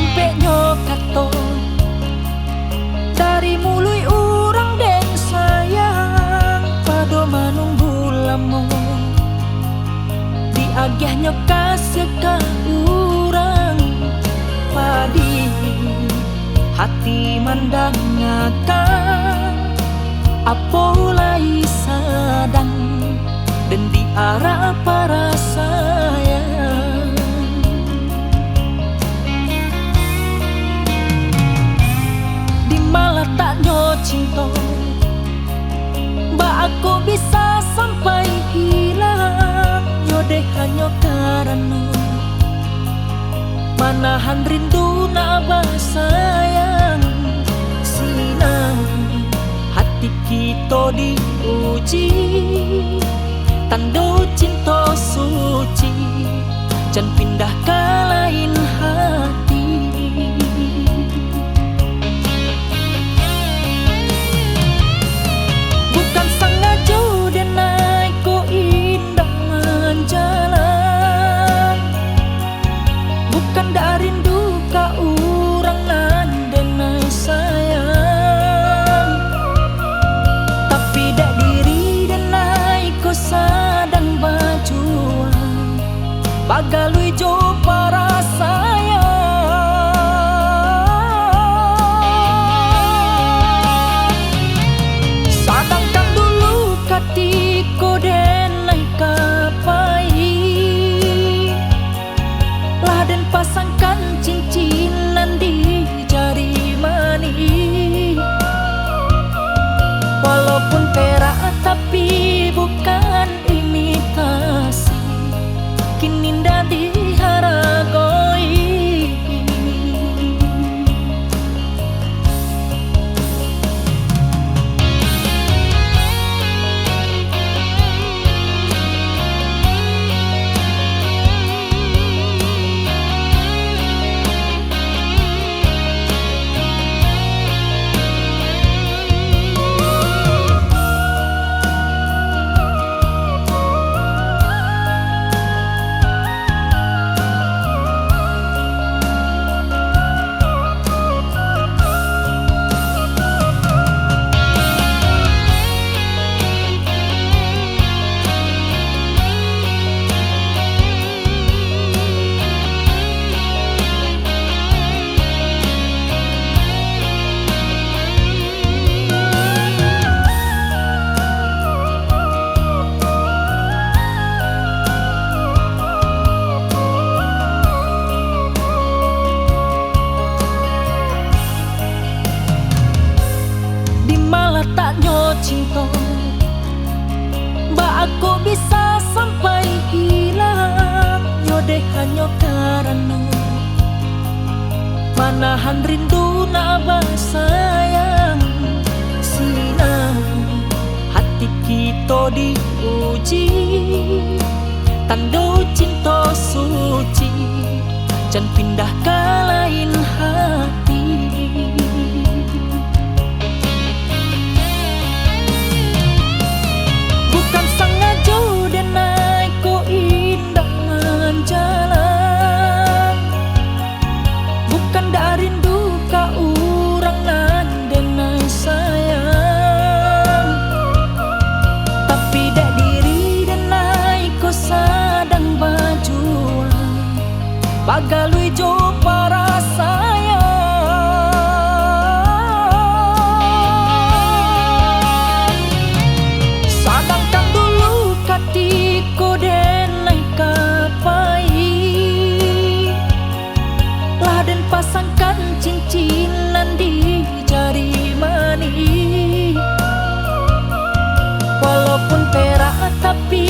sampai nyokaton dari mulai urang den sayang pado manunggu lamun diagih nyokasih ka urang padi hati mandang ngakang apolai sadang dan di arah para sayang di malah tak nyo cinta mbak aku bisa sampai hilang yode hanya karena manahan rindu nabah sayang sinang hati kita diuji tando cinta suci jan pindah ke lain hati bukan sengaja dan naik ko indah menjalan bukan dari rindu ka urang nan denai sayang tapi dak diri denai ko sadang bajuan bagalui jo para sayang sadangkan dulu katiko denai kapai lah dan pasangkan cincinan di jari mani walaupun perak tapi bukan imitasi kini ndak diharagoi malah tak nyo cinta mbak aku bisa sampai hilang yode hanya karena manahan rindu nabah sayang sinang hati kita diuji tando cinta suci jan pindah ke lain hati bukan sengaja dan naik ko indah menjalan bukan dari rindu ka urang nan denai sayang tapi dak diri dan naik ko sadang bajuan bagalui jo para sayang sadangkan dulu katiko denai kapai lah dan pasangkan cincinan di jari mani walaupun perak tapi